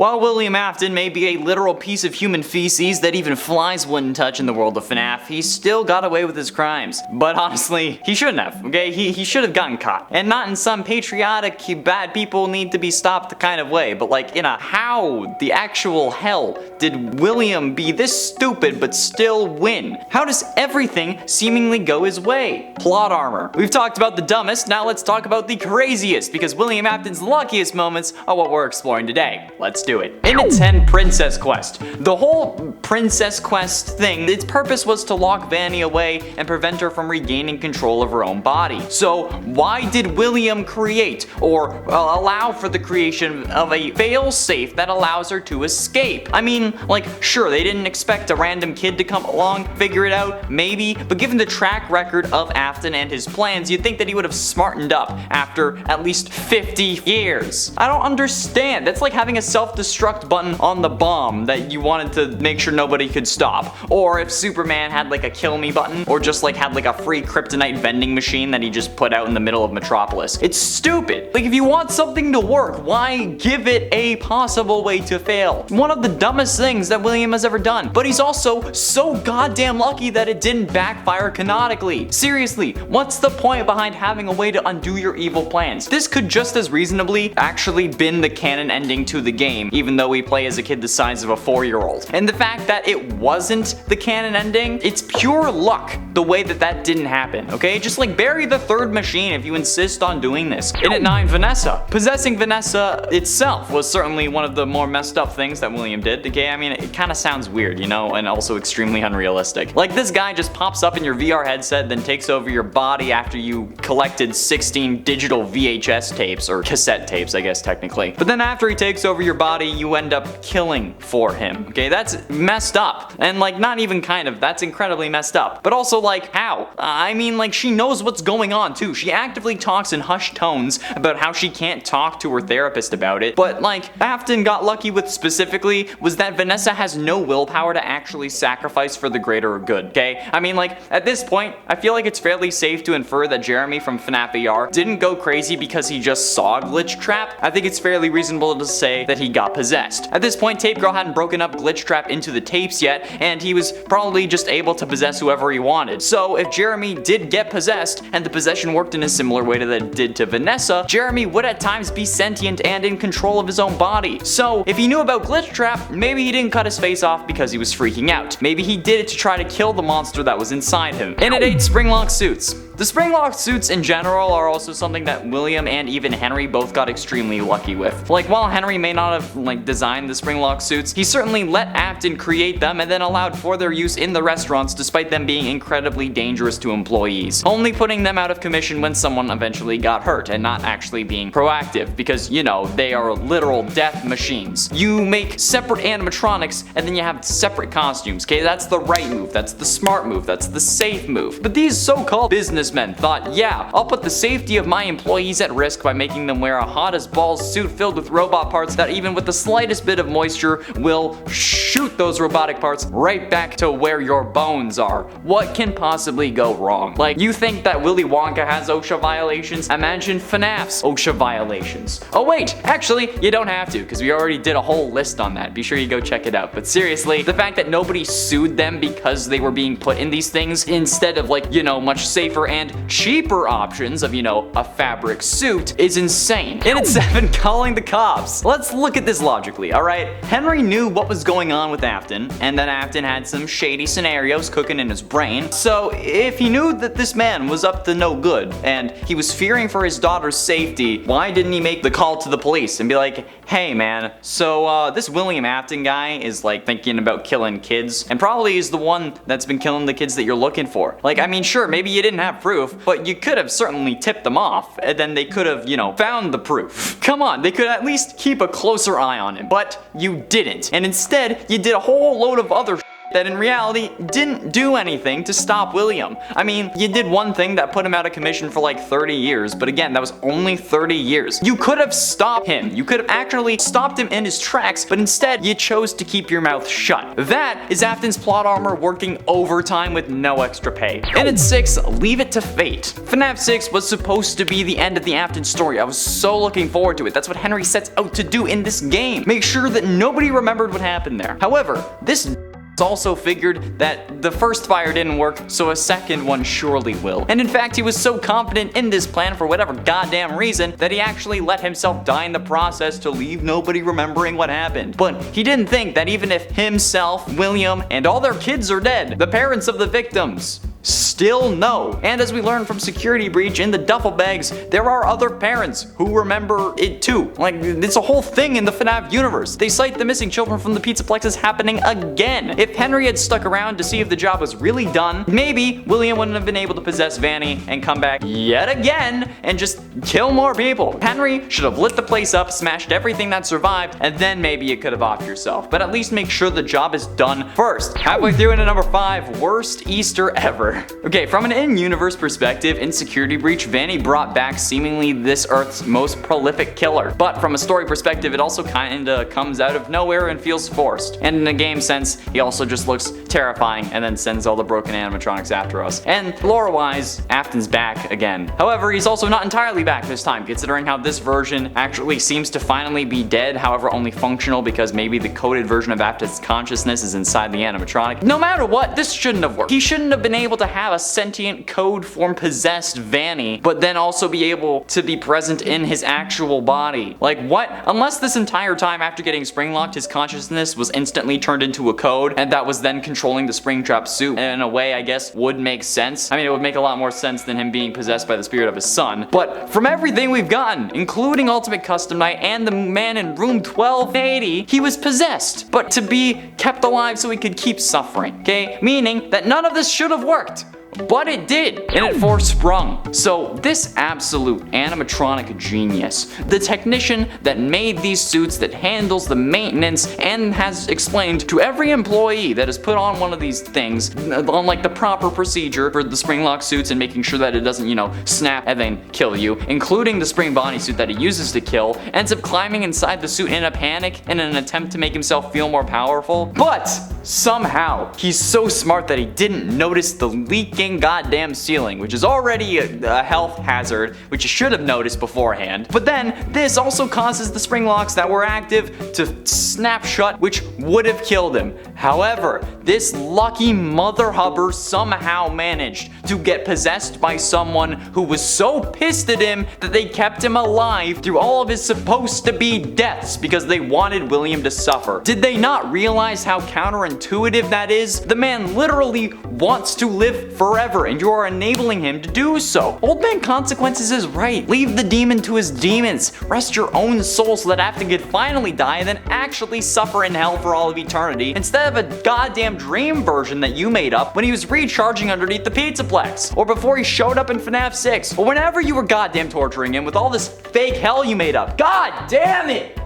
While William Afton may be a literal piece of human feces that even flies wouldn't touch in the world of FNAF, he still got away with his crimes. But honestly, he shouldn't have, okay? He should have gotten caught. And not in some patriotic, bad people need to be stopped kind of way, but like in a how the actual hell did William be this stupid but still win? How does everything seemingly go his way? Plot armor. We've talked about the dumbest, now let's talk about the craziest, because William Afton's luckiest moments are what we're exploring today. Let's do it. In the 10 Princess Quest. The whole Princess Quest thing, its purpose was to lock Vanny away and prevent her from regaining control of her own body. So why did William create or allow for the creation of a fail-safe that allows her to escape? I mean, like, sure, they didn't expect a random kid to come along, figure it out, maybe, but given the track record of Afton and his plans, you'd think that he would have smartened up after at least 50 years. I don't understand. That's like having a self-destruct button on the bomb that you wanted to make sure nobody could stop. Or if Superman had like a kill me button, or just like had like a free kryptonite vending machine that he just put out in the middle of Metropolis. It's stupid. Like, if you want something to work, why give it a possible way to fail? One of the dumbest things that William has ever done, but he's also so goddamn lucky that it didn't backfire canonically. Seriously, what's the point behind having a way to undo your evil plans? This could just as reasonably actually been the canon ending to the game, even though we play as a kid the size of a 4-year-old. And the fact that it wasn't the canon ending, it's pure luck the way that that didn't happen, okay? Just like bury the third machine if you insist on doing this. In at 9, Vanessa. Possessing Vanessa itself was certainly one of the more messed up things that William did, okay? I mean, it kind of sounds weird, you know, and also extremely unrealistic. Like, this guy just pops up in your VR headset, then takes over your body after you collected 16 digital VHS tapes, or cassette tapes, I guess technically. But then after he takes over your body, you end up killing for him, okay? That's messed up. And like, not even kind of, that's incredibly messed up. But also, like, how? I mean, like, she knows what's going on too. She actively talks in hushed tones about how she can't talk to her therapist about it. But like, Afton got lucky with specifically was that Vanessa has no willpower to actually sacrifice for the greater good, okay? I mean, like, at this point, I feel like it's fairly safe to infer that Jeremy from FNAF AR didn't go crazy because he just saw Glitch Trap. I think it's fairly reasonable to say that he got possessed. At this point, Tape Girl hadn't broken up Glitch Trap into the tapes yet, and he was probably just able to possess whoever he wanted. So if Jeremy did get possessed, and the possession worked in a similar way to that it did to Vanessa, Jeremy would at times be sentient and in control of his own body. So if he knew about Glitch Trap, maybe he didn't cut his face off because he was freaking out. Maybe he did it to try to kill the monster that was inside him. In at 8, Springlock suits. The Springlock suits in general are also something that William and even Henry both got extremely lucky with. Like, while Henry may not have like designed the Springlock suits, he certainly let Afton create them and then allowed for their use in the restaurants despite them being incredibly dangerous to employees, only putting them out of commission when someone eventually got hurt and not actually being proactive because, you know, they are literal death machines. You make separate animatronics and then you have separate costumes, okay? That's the right move, that's the smart move, that's the safe move. But these so-called businessmen thought, yeah, I'll put the safety of my employees at risk by making them wear a hot as balls suit filled with robot parts that even with the slightest bit of moisture will shoot those robotic parts right back to where your bones are. What can possibly go wrong? Like, you think that Willy Wonka has OSHA violations? Imagine FNAF's OSHA violations. Oh wait, actually, you don't have to, because we already did a whole list on that. Be sure you go check it out. But seriously, the fact that nobody sued them because they were being put in these things instead of, like, you know, much safer and cheaper options of, you know, a fabric suit is insane. In at 7, calling the cops. Let's look at this logically, alright? Henry knew what was going on with Afton, and then Afton had some shady scenarios cooking in his brain. So if he knew that this man was up to no good, and he was fearing for his daughter's safety, why didn't he make the call to the police and be like, hey man, so this William Afton guy is like thinking about killing kids, and probably is the one that's been killing the kids that you're looking for. Like, I mean, sure, maybe you didn't have proof, but you could have certainly tipped them off, and then they could have, you know, found the proof. Come on, they could at least keep a closer eye on him, but you didn't. And instead, you did a whole load of other that in reality didn't do anything to stop William. I mean, you did one thing that put him out of commission for like 30 years, but again, that was only 30 years. You could have stopped him. You could have actually stopped him in his tracks, but instead you chose to keep your mouth shut. That is Afton's plot armor working overtime with no extra pay. And at 6, leave it to fate. FNAF 6 was supposed to be the end of the Afton story. I was so looking forward to it. That's what Henry sets out to do in this game. Make sure that nobody remembered what happened there. However, this also figured that the first fire didn't work, so a second one surely will. And in fact, he was so confident in this plan for whatever goddamn reason that he actually let himself die in the process to leave nobody remembering what happened. But he didn't think that even if himself, William, and all their kids are dead, the parents of the victims still know. And as we learned from Security Breach in the duffel bags, there are other parents who remember it too. Like, it's a whole thing in the FNAF universe. They cite the missing children from the Pizzaplex as happening again. If Henry had stuck around to see if the job was really done, maybe William wouldn't have been able to possess Vanny and come back yet again and just kill more people. Henry should have lit the place up, smashed everything that survived, and then maybe you could have offed yourself. But at least make sure the job is done first. Halfway through into number 5, worst Easter ever. Okay, from an in-universe perspective, in Security Breach, Vanny brought back seemingly this Earth's most prolific killer. But from a story perspective, it also kinda comes out of nowhere and feels forced. And in a game sense, he also just looks terrifying and then sends all the broken animatronics after us. And lore-wise, Afton's back again. However, he's also not entirely back this time, considering how this version actually seems to finally be dead, however only functional because maybe the coded version of Afton's consciousness is inside the animatronic. No matter what, this shouldn't have worked. He shouldn't have been able to have a sentient code form possessed Vanny, but then also be able to be present in his actual body. Like what? Unless this entire time after getting spring locked, his consciousness was instantly turned into a code, and that was then controlling the Springtrap suit. And in a way, I guess, would make sense. I mean, it would make a lot more sense than him being possessed by the spirit of his son. But from everything we've gotten, including Ultimate Custom Night and the man in room 1280, he was possessed, but to be kept alive so he could keep suffering, okay? Meaning that none of this should have worked. But it did, and it forsprung. So this absolute animatronic genius, the technician that made these suits, that handles the maintenance and has explained to every employee that has put on one of these things on like the proper procedure for the spring lock suits and making sure that it doesn't, you know, snap and then kill you, including the spring bodysuit that he uses to kill, ends up climbing inside the suit in a panic in an attempt to make himself feel more powerful. But somehow he's so smart that he didn't notice the leaking goddamn ceiling, which is already a health hazard, which you should have noticed beforehand. But then this also causes the spring locks that were active to snap shut, which would have killed him. However, this lucky mother hubber somehow managed to get possessed by someone who was so pissed at him that they kept him alive through all of his supposed to be deaths because they wanted William to suffer. Did they not realize how counterintuitive that is? The man literally wants to live forever, and you are enabling him to do so. Old Man Consequences is right. Leave the demon to his demons. Rest your own soul so that Afton could finally die and then actually suffer in hell for all of eternity, instead of a goddamn dream version that you made up when he was recharging underneath the Pizzaplex, or before he showed up in FNAF 6, or whenever you were goddamn torturing him with all this fake hell you made up. God damn it!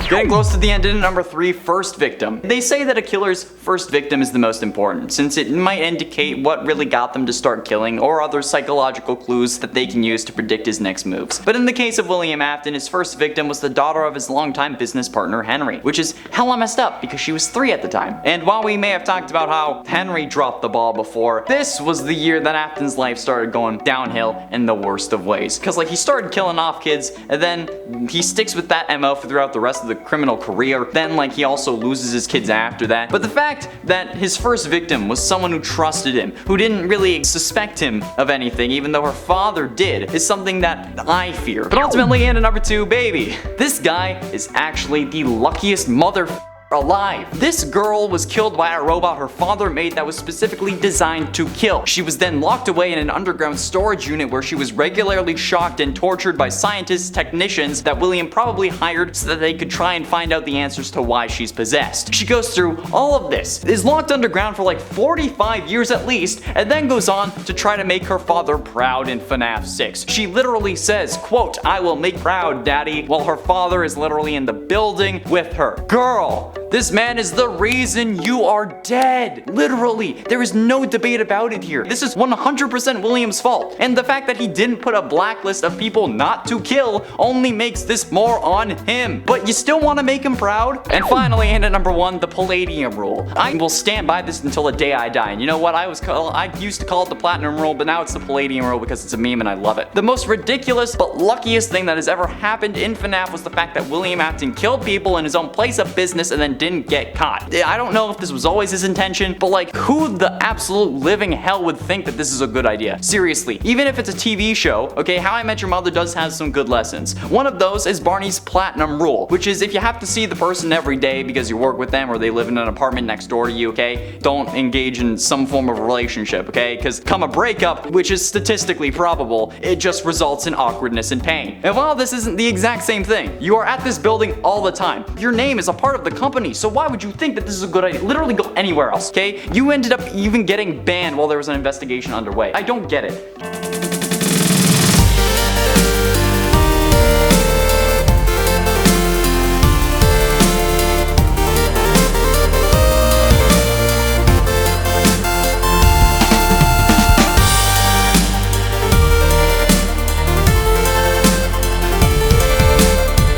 Getting close to the end in number 3, first victim. They say that a killer's first victim is the most important, since it might indicate what really got them to start killing, or other psychological clues that they can use to predict his next moves. But in the case of William Afton, his first victim was the daughter of his longtime business partner Henry, which is hella messed up because she was 3 at the time. And while we may have talked about how Henry dropped the ball before, this was the year that Afton's life started going downhill in the worst of ways. Cause like he started killing off kids, and then he sticks with that MO throughout the rest of the criminal career. Then like he also loses his kids after that. But the fact that his first victim was someone who trusted him, who didn't really suspect him of anything, even though her father did, is something that I fear. But ultimately, in number 2, baby. This guy is actually the luckiest mother alive. This girl was killed by a robot her father made that was specifically designed to kill. She was then locked away in an underground storage unit where she was regularly shocked and tortured by scientists, technicians that William probably hired so that they could try and find out the answers to why she's possessed. She goes through all of this, is locked underground for like 45 years at least, and then goes on to try to make her father proud in FNAF 6. She literally says, quote, "I will make proud, daddy," while her father is literally in the building with her. Girl, This man is the reason you are dead. Literally, there is no debate about it here. This is 100% William's fault. And the fact that he didn't put a blacklist of people not to kill only makes this more on him. But you still want to make him proud? And finally, and at number 1, the Palladium rule. I will stand by this until the day I die. And you know what? I used to call it the Platinum rule, but now it's the Palladium rule because it's a meme and I love it. The most ridiculous but luckiest thing that has ever happened in FNAF was the fact that William Afton killed people in his own place of business and then didn't get caught. I don't know if this was always his intention, but like, who the absolute living hell would think that this is a good idea? Seriously, even if it's a TV show, okay, How I Met Your Mother does have some good lessons. One of those is Barney's Platinum rule, which is if you have to see the person every day because you work with them or they live in an apartment next door to you, okay, don't engage in some form of relationship, okay? Because come a breakup, which is statistically probable, it just results in awkwardness and pain. And while this isn't the exact same thing, you are at this building all the time. Your name is a part of the company, so why would you think that this is a good idea? Literally go anywhere else, okay? You ended up even getting banned while there was an investigation underway. I don't get it.